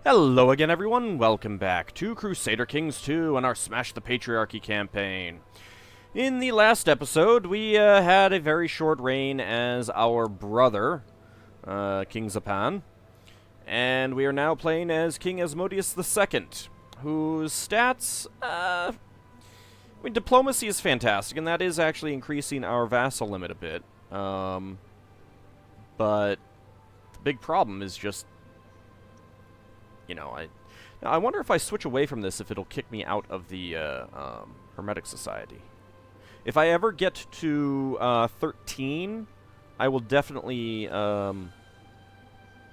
Hello again, everyone. Welcome back to Crusader Kings II and our Smash the Patriarchy campaign. In the last episode, we had a very short reign as our brother, King Zapan, and we are now playing as King Asmodeus II, whose stats, I mean, diplomacy is fantastic, and that is actually increasing our vassal limit a bit. But the big problem is just, I wonder if I switch away from this, if it'll kick me out of the Hermetic Society. If I ever get to 13, I will definitely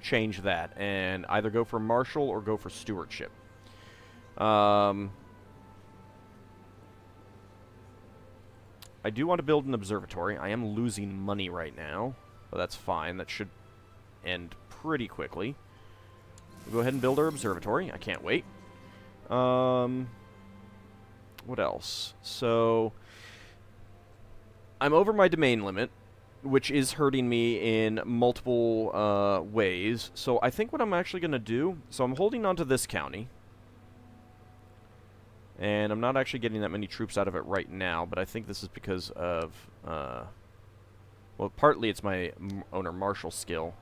change that and either go for Marshal or go for Stewardship. I do want to build an observatory. I am losing money right now, but that's fine. That should end pretty quickly. We'll go ahead and build our observatory. I can't wait. What else? So, I'm over my domain limit, which is hurting me in multiple ways. So I think what I'm actually going to do, so I'm holding on to this county. And I'm not actually getting that many troops out of it right now, but I think this is because of, well, partly it's my owner marshal skill.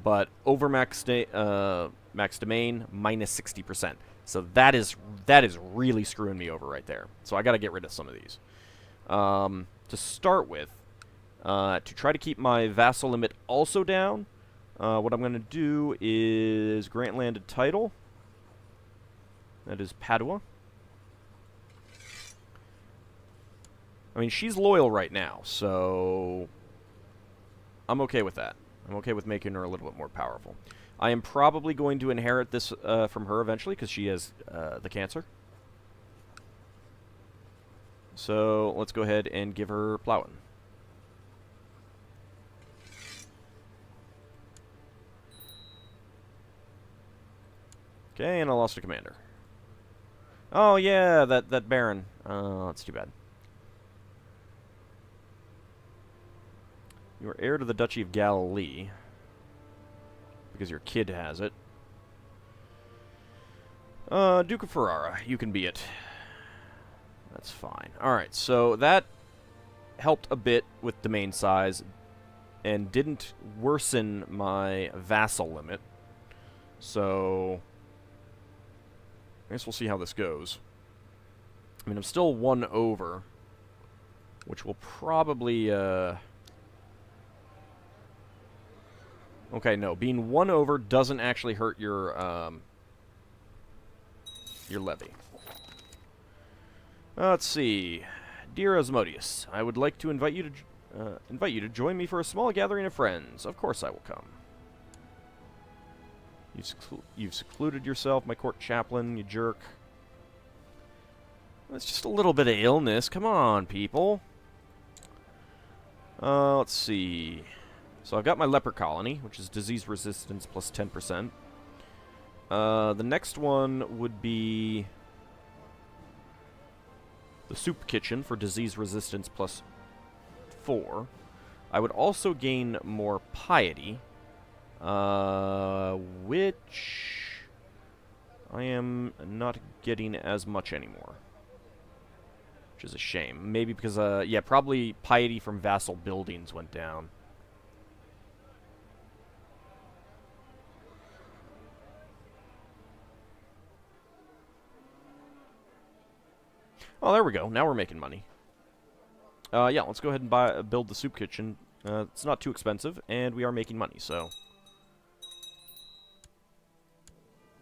But over max domain, minus 60%. So that is really screwing me over right there. So I got to get rid of some of these. To start with, to try to keep my vassal limit also down, what I'm going to do is grant landed title. That is Padua. I mean, she's loyal right now, so I'm okay with that. I'm okay with making her a little bit more powerful. I am probably going to inherit this from her eventually, because she has the cancer. So let's go ahead and give her plowing. Okay, and I lost a commander. Oh yeah, that Baron. Oh, that's too bad. You are heir to the Duchy of Galilee, because your kid has it. Duke of Ferrara, you can be it. That's fine. Alright, so that helped a bit with domain size, and didn't worsen my vassal limit. So, I guess we'll see how this goes. I mean, I'm still one over, which will probably, okay, no. Being one over doesn't actually hurt your levy. Let's see. Dear Asmodeus, I would like to invite you to join me for a small gathering of friends. Of course I will come. You've secluded yourself, my court chaplain, you jerk. It's just a little bit of illness. Come on, people. Let's see. So I've got my leper colony, which is disease resistance plus 10%. The next one would be the soup kitchen for disease resistance plus 4. I would also gain more piety, which I am not getting as much anymore, which is a shame. Maybe because, yeah, probably piety from vassal buildings went down. Oh, there we go. Now we're making money. Yeah, let's go ahead and build the soup kitchen. It's not too expensive, and we are making money, so.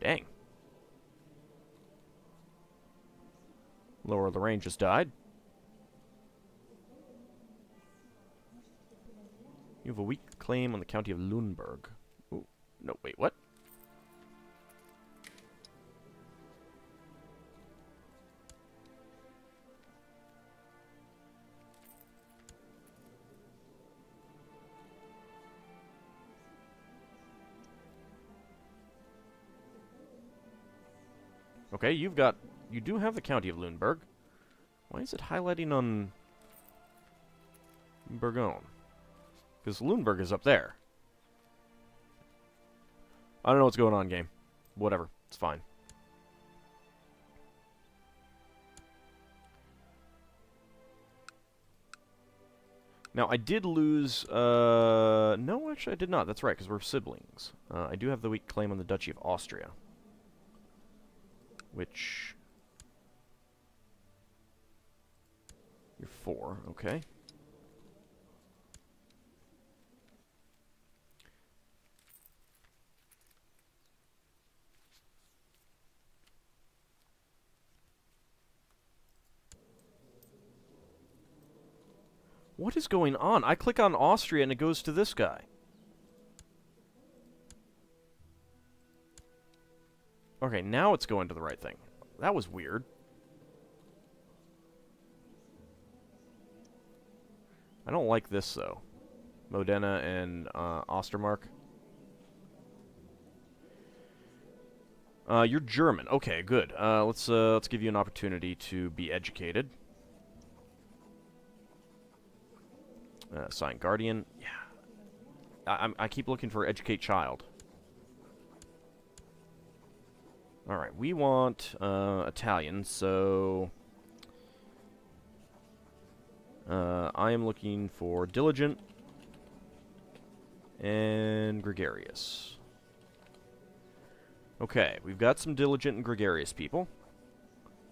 Dang. Lower Lorraine just died. You have a weak claim on the county of Lüneburg. Ooh, no, wait, what? Okay, you do have the county of Lüneburg. Why is it highlighting on Bourgogne? Because Lüneburg is up there. I don't know what's going on, game. Whatever. It's fine. Now, I did lose, no, actually I did not. That's right, because we're siblings. I do have the weak claim on the Duchy of Austria. Which... You're 4, okay. What is going on? I click on Austria and it goes to this guy. Okay, now it's going to the right thing. That was weird. I don't like this, though. Modena and Ostermark. You're German. Okay, good. Let's give you an opportunity to be educated. Sign Guardian. Yeah. I keep looking for Educate Child. Alright, we want Italian, so... I am looking for Diligent and Gregarious. Okay, we've got some Diligent and Gregarious people.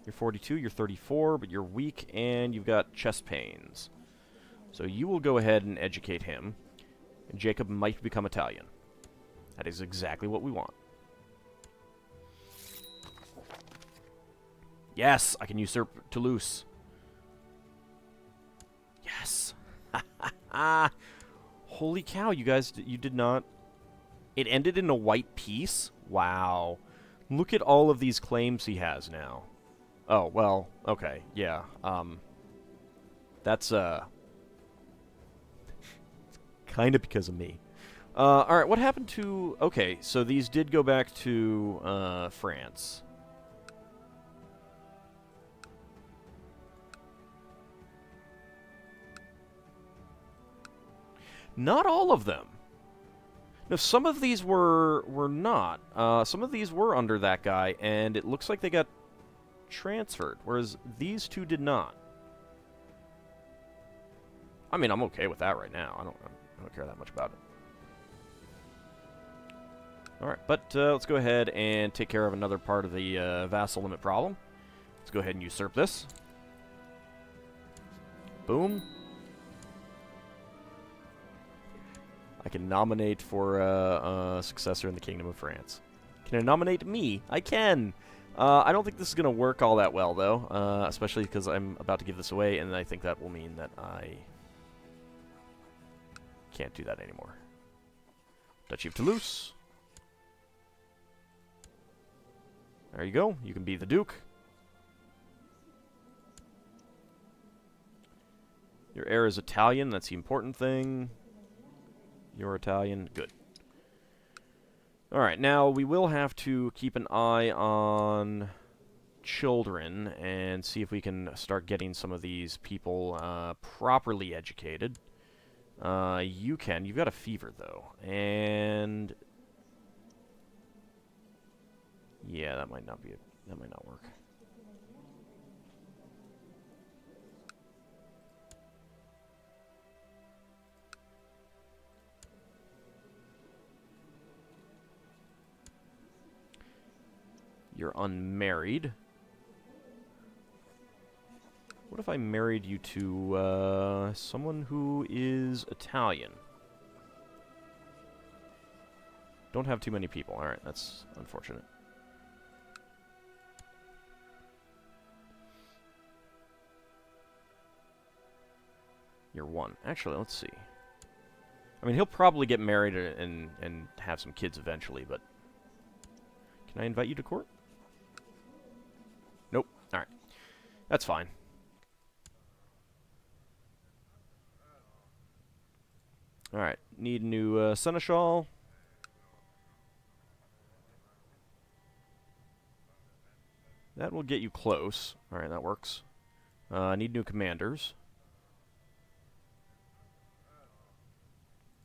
You're 42, you're 34, but you're weak, and you've got chest pains. So you will go ahead and educate him, and Jacob might become Italian. That is exactly what we want. Yes, I can usurp Toulouse. Yes. Holy cow, you guys, you did not... It ended in a white piece? Wow. Look at all of these claims he has now. Oh, well, okay, yeah. That's, kind of because of me. Alright, what happened to... Okay, so these did go back to, France. Not all of them. No, some of these were not. Some of these were under that guy, and it looks like they got transferred, whereas these two did not. I mean, I'm okay with that right now. I don't care that much about it. Alright, but let's go ahead and take care of another part of the vassal limit problem. Let's go ahead and usurp this. Boom. I can nominate for a successor in the Kingdom of France. Can I nominate me? I can! I don't think this is going to work all that well, though. Especially because I'm about to give this away, and I think that will mean that I can't do that anymore. Duchy of Toulouse. There you go. You can be the Duke. Your heir is Italian. That's the important thing. You're Italian. Good. Alright, now we will have to keep an eye on children and see if we can start getting some of these people properly educated. You can. You've got a fever, though. And... yeah, that might not be... that might not work. You're unmarried. What if I married you to someone who is Italian? Don't have too many people. Alright, that's unfortunate. You're 1. Actually, let's see. I mean, he'll probably get married and have some kids eventually, but... can I invite you to court? Nope. Alright. That's fine. Alright. Need a new seneschal. That will get you close. Alright, that works. Need new commanders.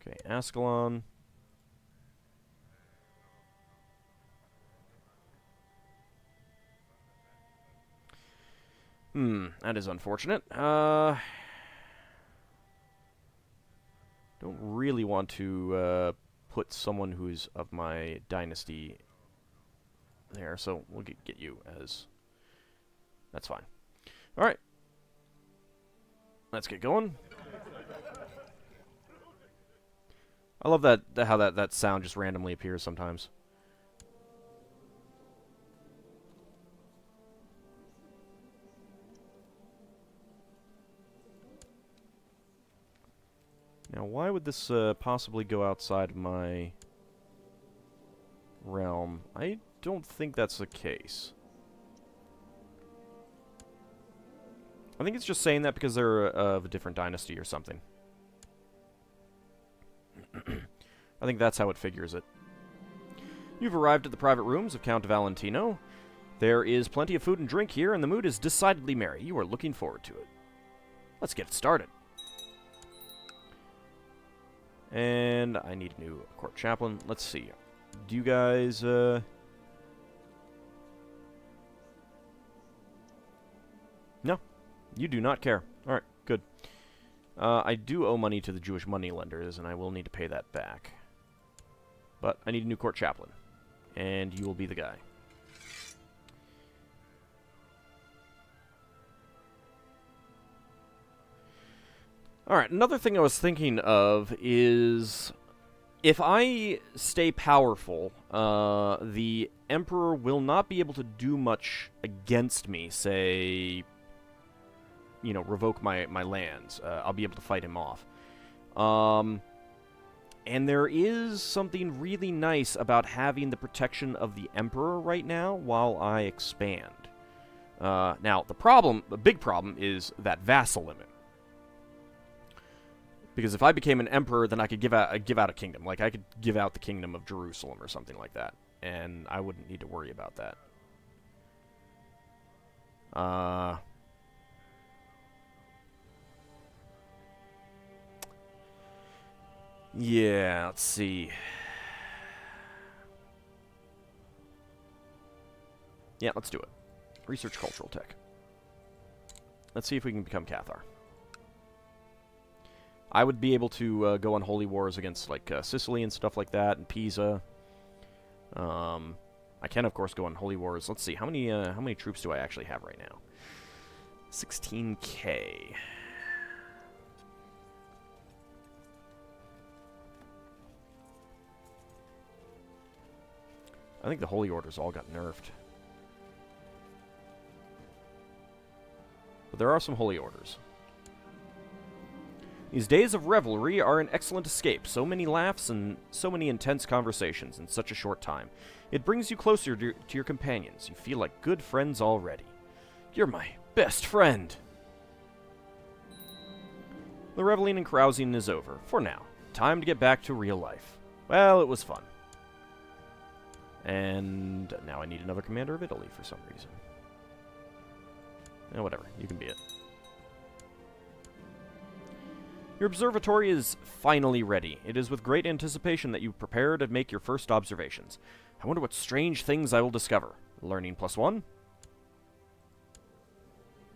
Okay, Ascalon. That is unfortunate. Don't really want to put someone who's of my dynasty there, so we'll get you as... That's fine. Alright. Let's get going. I love how that sound just randomly appears sometimes. Now, why would this possibly go outside of my realm? I don't think that's the case. I think it's just saying that because they're of a different dynasty or something. I think that's how it figures it. You've arrived at the private rooms of Count Valentino. There is plenty of food and drink here, and the mood is decidedly merry. You are looking forward to it. Let's get started. And I need a new court chaplain. Let's see. Do you guys, No, you do not care. Alright, good. I do owe money to the Jewish moneylenders, and I will need to pay that back. But I need a new court chaplain. And you will be the guy. Alright, another thing I was thinking of is... if I stay powerful, the Emperor will not be able to do much against me, say... you know, revoke my lands. I'll be able to fight him off. And there is something really nice about having the protection of the Emperor right now while I expand. Now, the big problem is that vassal limit. Because if I became an emperor, then I could give out a kingdom. Like, I could give out the kingdom of Jerusalem or something like that. And I wouldn't need to worry about that. Yeah, let's see. Yeah, let's do it. Research cultural tech. Let's see if we can become Cathar. I would be able to go on holy wars against, like, Sicily and stuff like that, and Pisa. I can, of course, go on holy wars. Let's see, how many troops do I actually have right now? 16K. I think the holy orders all got nerfed. But there are some holy orders. These days of revelry are an excellent escape. So many laughs and so many intense conversations in such a short time. It brings you closer to your companions. You feel like good friends already. You're my best friend. The reveling and carousing is over. For now. Time to get back to real life. Well, it was fun. And now I need another commander of Italy for some reason. Whatever. You can be it. Your observatory is finally ready. It is with great anticipation that you prepare to make your first observations. I wonder what strange things I will discover. Learning +1.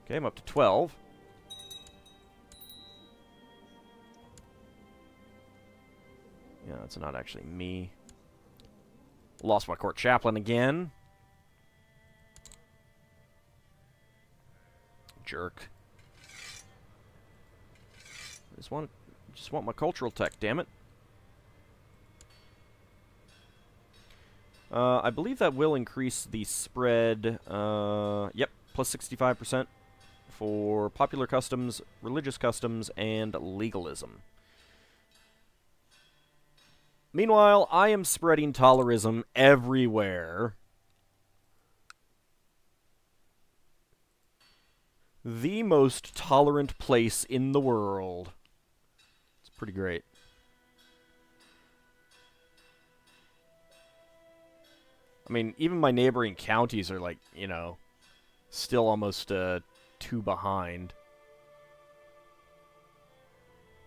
Okay, I'm up to 12. Yeah, that's not actually me. Lost my court chaplain again. Jerk. Just want my cultural tech, damn it. I believe that will increase the spread. Yep, +65% for popular customs, religious customs, and legalism. Meanwhile, I am spreading tolerism everywhere. The most tolerant place in the world. It's pretty great. I mean, even my neighboring counties are like, you know, still almost 2 behind.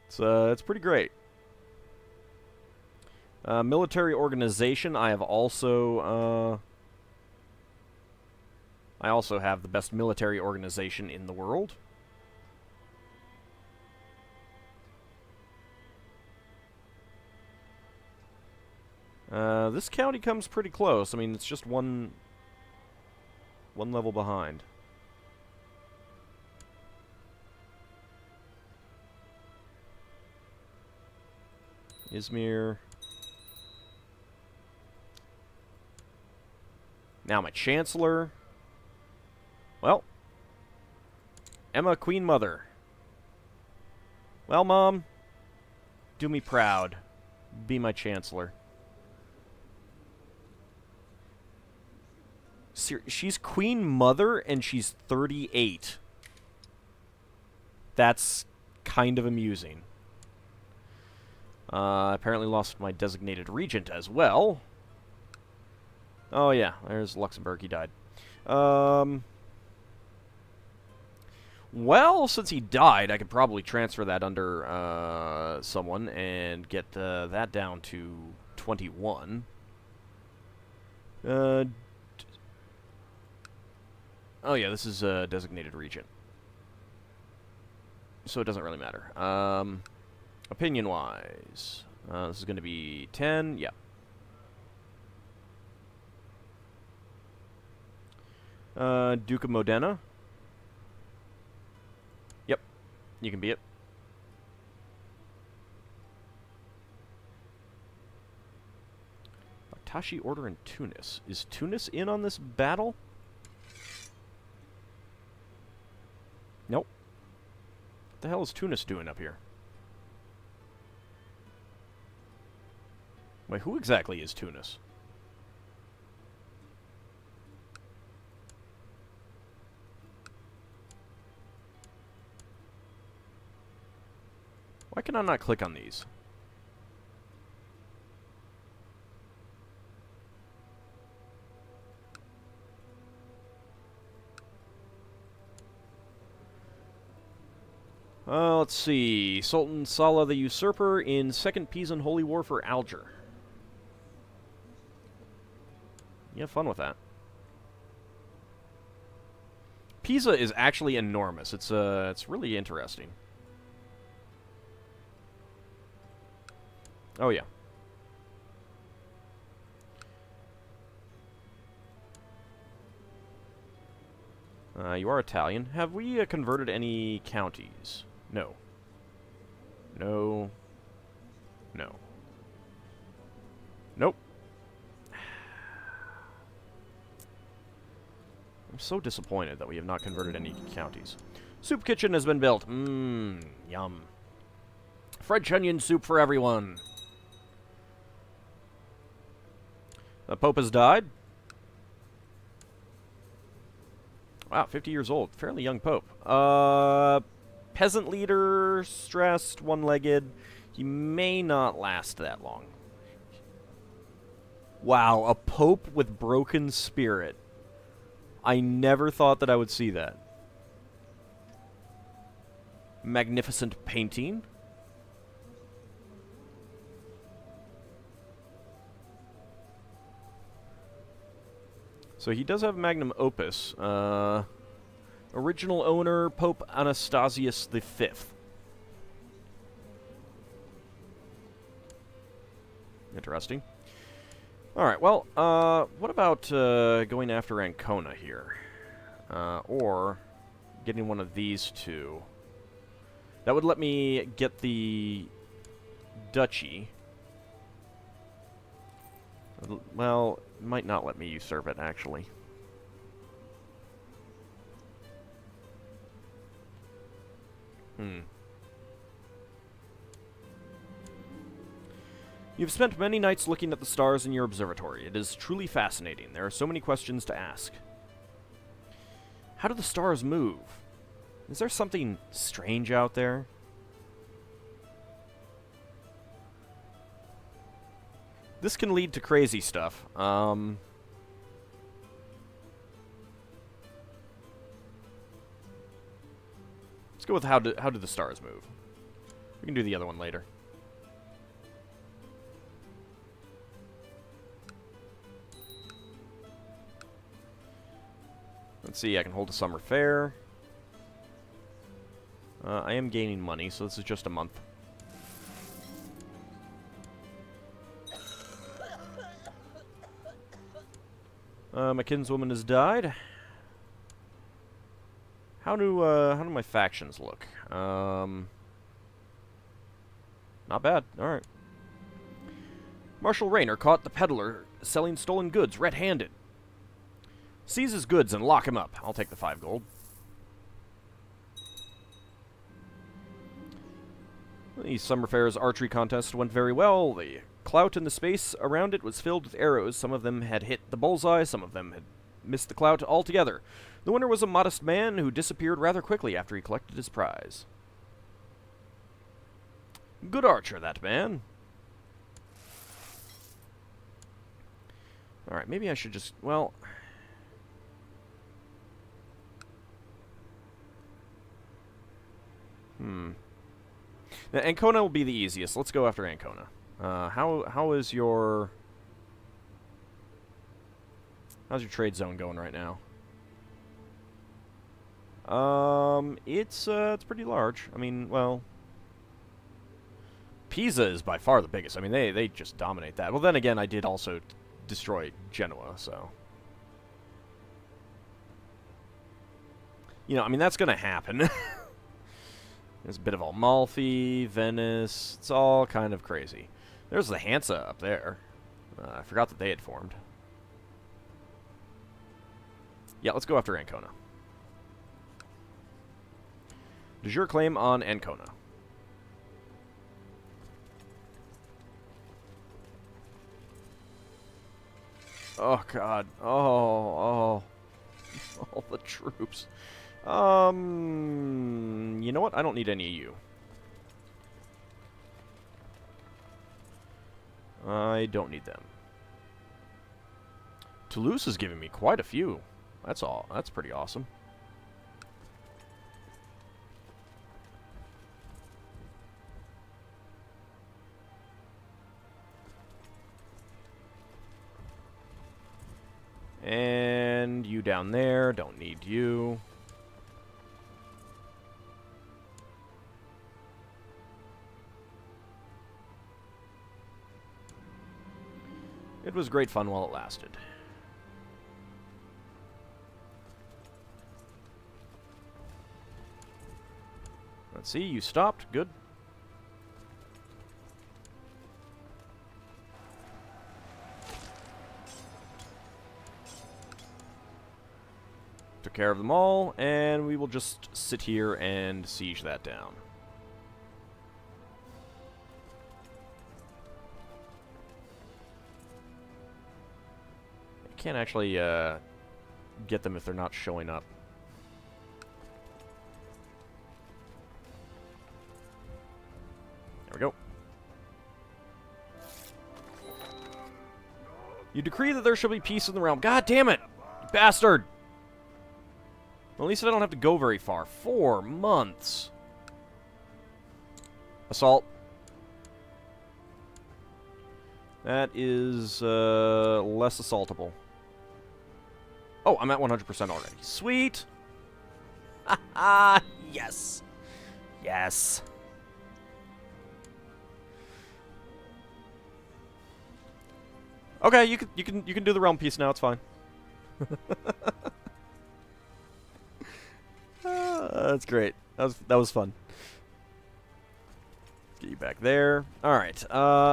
It's pretty great. Military organization, I have also I also have the best military organization in the world. This county comes pretty close. I mean, it's just one level behind. Izmir. Now my Chancellor. Well, Emma, Queen Mother. Well, Mom, do me proud. Be my Chancellor. She's Queen Mother, and she's 38. That's kind of amusing. Apparently lost my designated regent as well. Oh, yeah, there's Luxembourg. He died. Well, since he died, I could probably transfer that under someone and get that down to 21. Oh, yeah, this is a designated regent. So it doesn't really matter. Opinion-wise, this is going to be 10. Yeah. Duke of Modena. Yep, you can be it. Tashi Order in Tunis. Is Tunis in on this battle? Nope. What the hell is Tunis doing up here? Wait, who exactly is Tunis? Why can I not click on these? Let's see. Sultan Salah the Usurper in Second Pisan Holy War for Alger. You have fun with that. Pisa is actually enormous. It's really interesting. Oh, yeah. You are Italian. Have we converted any counties? No. No. No. Nope. I'm so disappointed that we have not converted any counties. Soup kitchen has been built. Mmm, yum. French onion soup for everyone. The Pope has died. Wow, 50 years old. Fairly young Pope. Peasant leader, stressed, one-legged. He may not last that long. Wow, a Pope with broken spirit. I never thought that I would see that. Magnificent painting. So he does have magnum opus. Original owner, Pope Anastasius V. Interesting. Alright, well, what about going after Ancona here? Or getting one of these two. That would let me get the duchy. Well, it might not let me usurp it, actually. You've spent many nights looking at the stars in your observatory. It is truly fascinating. There are so many questions to ask. How do the stars move? Is there something strange out there? This can lead to crazy stuff. Let's go with how do the stars move. We can do the other one later. Let's see, I can hold a summer fair. I am gaining money, so this is just a month. My kinswoman has died. How do my factions look? Not bad. All right. Marshal Rayner caught the peddler selling stolen goods red-handed. Seize his goods and lock him up. I'll take the 5 gold. The Summer Fair's archery contest went very well. The clout in the space around it was filled with arrows. Some of them had hit the bullseye, some of them had missed the clout altogether. The winner was a modest man who disappeared rather quickly after he collected his prize. Good archer, that man. Alright, maybe I should just, well... Now, Ancona will be the easiest. Let's go after Ancona. How is your... How's your trade zone going right now? It's pretty large. I mean, well... Pisa is by far the biggest. I mean, they just dominate that. Well, then again, I did also destroy Genoa, so... You know, I mean, that's gonna happen. There's a bit of Amalfi, Venice. It's all kind of crazy. There's the Hansa up there. I forgot that they had formed. Yeah, let's go after Ancona. De jure claim on Ancona. Oh, God. Oh. All the troops. You know what? I don't need any of you. I don't need them. Toulouse is giving me quite a few. That's all. That's pretty awesome. And you down there. Don't need you. It was great fun while it lasted. Let's see, you stopped. Good. Took care of them all, and we will just sit here and siege that down. Can't actually get them if they're not showing up. There we go. You decree that there shall be peace in the realm. God damn it! You bastard! Well, at least I don't have to go very far. 4 months. Assault. That is less assaultable. Oh, I'm at 100% already. Sweet! Haha! Yes! Yes! Okay, you can do the realm piece now, it's fine. That's great. That was fun. Get you back there. Alright,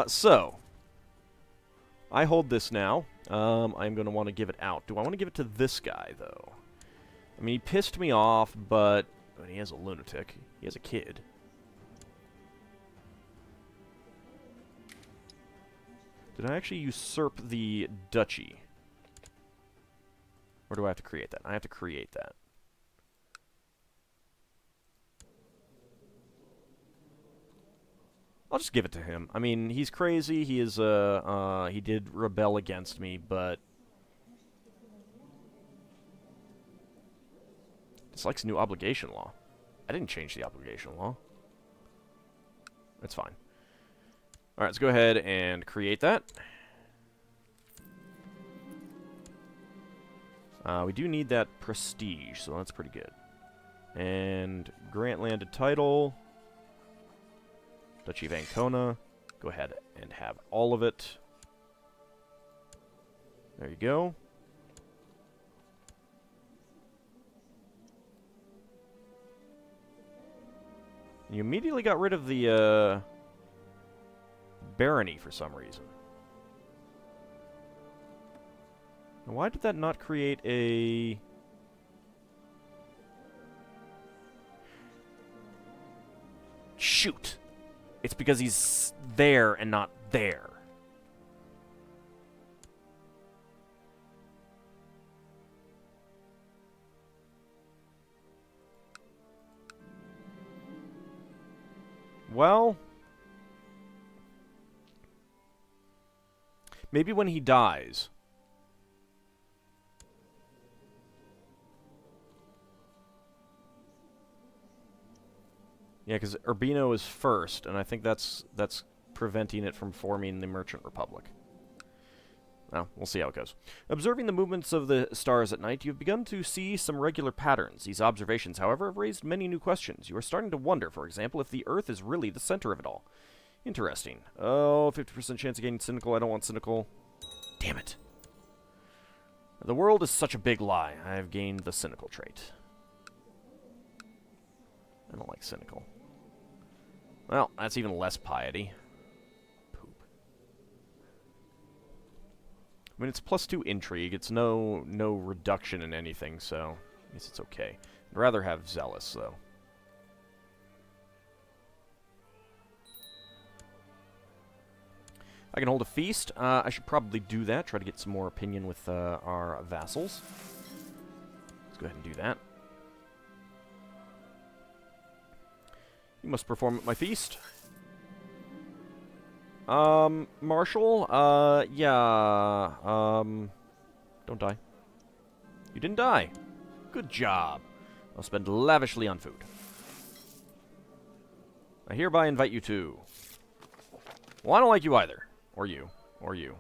so I hold this now. I'm going to want to give it out. Do I want to give it to this guy, though? I mean, he pissed me off, but... I mean, he has a lunatic. He has a kid. Did I actually usurp the duchy? Or do I have to create that? I have to create that. I'll just give it to him. I mean, he's crazy. He is, he did rebel against me, but... Dislikes new obligation law. I didn't change the obligation law. That's fine. Alright, let's go ahead and create that. We do need that prestige, so that's pretty good. And grant landed title. Duchy of Ancona. Go ahead and have all of it. There you go. You immediately got rid of the barony for some reason. Now, why did that not create a... Shoot! It's because he's there and not there. Well... maybe when he dies... Yeah, because Urbino is first, and I think that's preventing it from forming the Merchant Republic. Well, we'll see how it goes. Observing the movements of the stars at night, you've begun to see some regular patterns. These observations, however, have raised many new questions. You are starting to wonder, for example, if the Earth is really the center of it all. Interesting. Oh, 50% chance of getting cynical. I don't want cynical. Damn it. The world is such a big lie. I have gained the cynical trait. I don't like cynical. Well, that's even less piety. Poop. I mean, it's +2 intrigue. It's no reduction in anything, so I guess it's okay. I'd rather have zealous, though. I can hold a feast. I should probably do that. Try to get some more opinion with our vassals. Let's go ahead and do that. You must perform at my feast. Marshal? Yeah. Don't die. You didn't die. Good job. I'll spend lavishly on food. I hereby invite you to... Well, I don't like you either. Or you. Or you.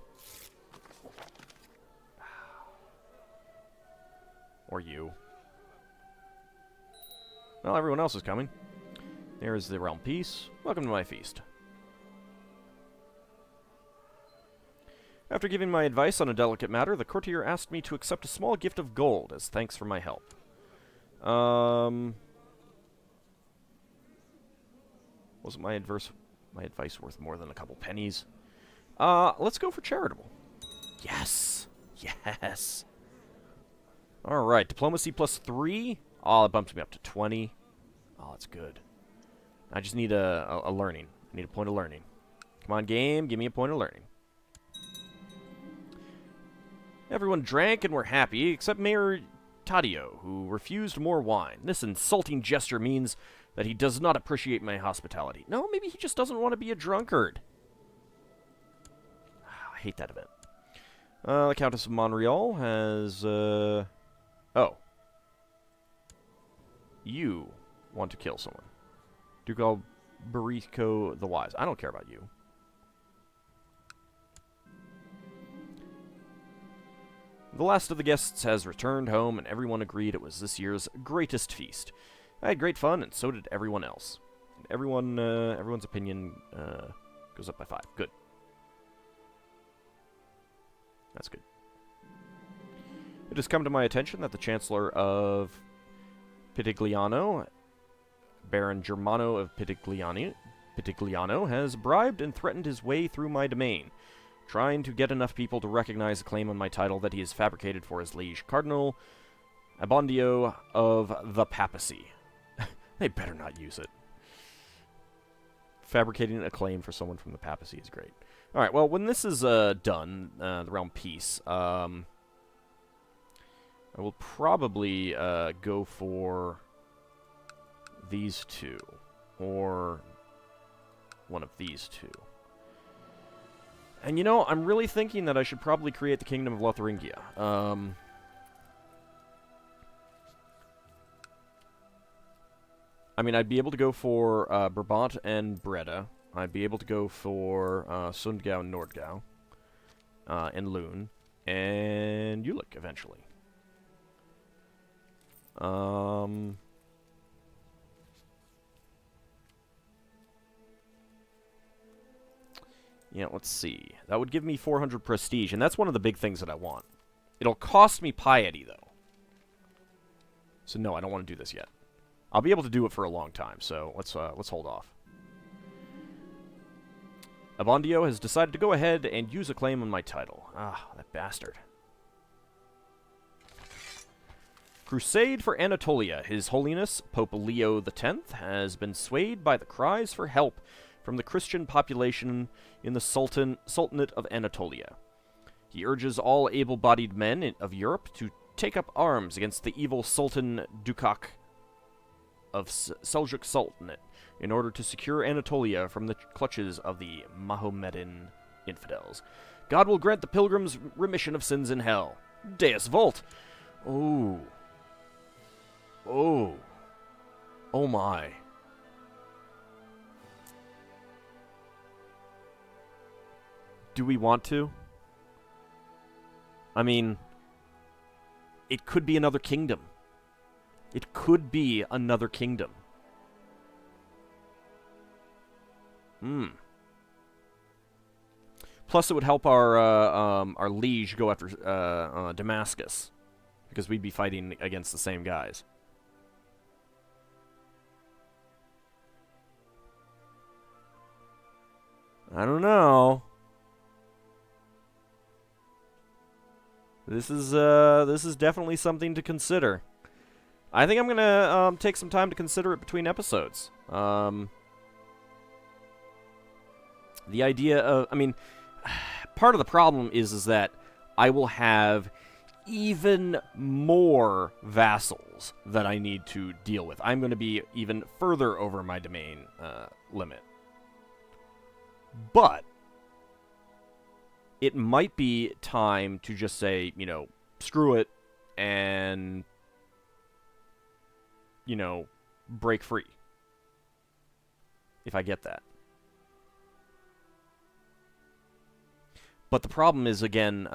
Or you. Well, everyone else is coming. There is the realm piece. Welcome to my feast. After giving my advice on a delicate matter, the courtier asked me to accept a small gift of gold as thanks for my help. Wasn't my advice worth more than a couple pennies? Let's go for charitable. Yes! Yes! Alright, diplomacy +3. Oh, it bumps me up to 20. Oh, that's good. I just need a learning. I need a point of learning. Come on, game. Give me a point of learning. Everyone drank and were happy, except Mayor Taddeo, who refused more wine. This insulting gesture means that he does not appreciate my hospitality. No, maybe he just doesn't want to be a drunkard. I hate that event. The Countess of Montreal has... Oh. You want to kill someone. Duke Alberico the Wise. I don't care about you. The last of the guests has returned home, and everyone agreed it was this year's greatest feast. I had great fun, and so did everyone else. And everyone's opinion goes up by 5. Good. That's good. It has come to my attention that the Chancellor of Pitigliano, Baron Germano of Pitigliano, has bribed and threatened his way through my domain, trying to get enough people to recognize the claim on my title that he has fabricated for his liege, Cardinal Abbondio of the Papacy. They better not use it. Fabricating a claim for someone from the Papacy is great. Alright, well, when this is done, the realm peace, I will probably go for these two, or one of these two. And you know, I'm really thinking that I should probably create the Kingdom of Lotharingia. I mean, I'd be able to go for Brabant and Breda. I'd be able to go for Sundgau and Nordgau, and Lune, and Jülich eventually. Yeah, let's see. That would give me 400 prestige, and that's one of the big things that I want. It'll cost me piety, though. So no, I don't want to do this yet. I'll be able to do it for a long time, so let's hold off. Abondio has decided to go ahead and use a claim on my title. Ah, that bastard. Crusade for Anatolia. His Holiness, Pope Leo X, has been swayed by the cries for help from the Christian population in the Sultanate of Anatolia. He urges all able-bodied men of Europe to take up arms against the evil Sultan Dukak of Seljuk Sultanate in order to secure Anatolia from the clutches of the Mohammedan infidels. God will grant the pilgrims remission of sins in hell. Deus Vult. Oh. Oh. Oh my. Do we want to? I mean, it could be another kingdom. It could be another kingdom. Plus, it would help our liege go after Damascus, because we'd be fighting against the same guys. I don't know. This is definitely something to consider. I think I'm gonna take some time to consider it between episodes. The idea of, I mean, part of the problem is that I will have even more vassals that I need to deal with. I'm going to be even further over my domain limit. But it might be time to just say, you know, screw it and, you know, break free. If I get that. But the problem is, again,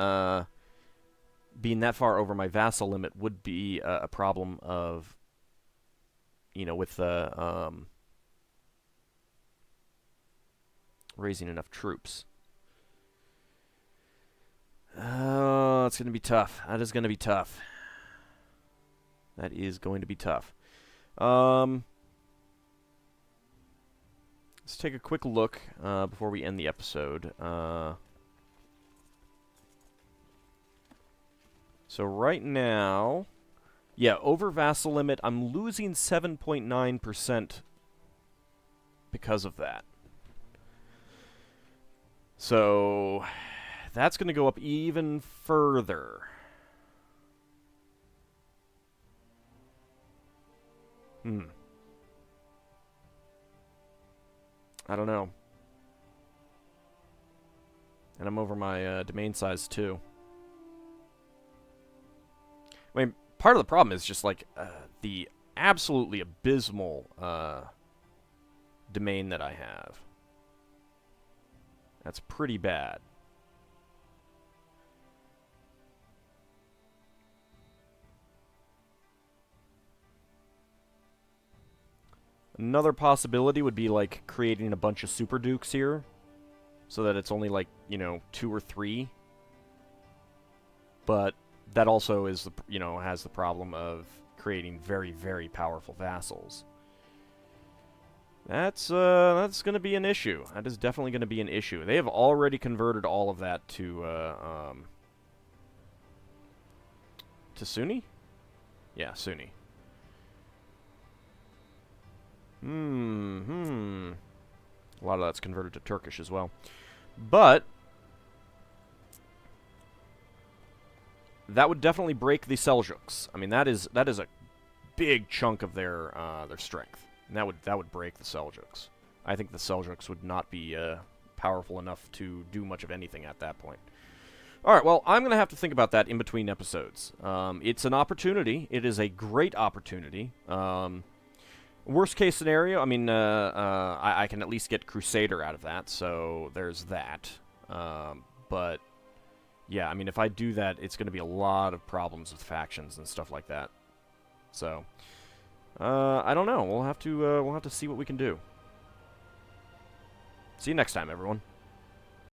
being that far over my vassal limit would be a problem of, you know, with raising enough troops. Oh, it's going to be tough. That is going to be tough. That is going to be tough. Let's take a quick look before we end the episode. So right now, yeah, over vassal limit, I'm losing 7.9% because of that. So that's going to go up even further. I don't know. And I'm over my domain size too. I mean, part of the problem is just, like, the absolutely abysmal domain that I have. That's pretty bad. Another possibility would be, like, creating a bunch of super dukes here, so that it's only, like, you know, 2 or 3. But that also is, you know, has the problem of creating very, very powerful vassals. That's going to be an issue. That is definitely going to be an issue. They have already converted all of that to Sunni? Yeah, Sunni. A lot of that's converted to Turkish as well. But that would definitely break the Seljuks. I mean, that is a big chunk of their strength, and that would break the Seljuks. I think the Seljuks would not be powerful enough to do much of anything at that point. All right, well, I'm going to have to think about that in between episodes. It's an opportunity. It is a great opportunity. Worst case scenario, I mean, I can at least get Crusader out of that, so there's that. But yeah, I mean, if I do that, it's going to be a lot of problems with factions and stuff like that. So, I don't know. We'll have to see what we can do. See you next time, everyone.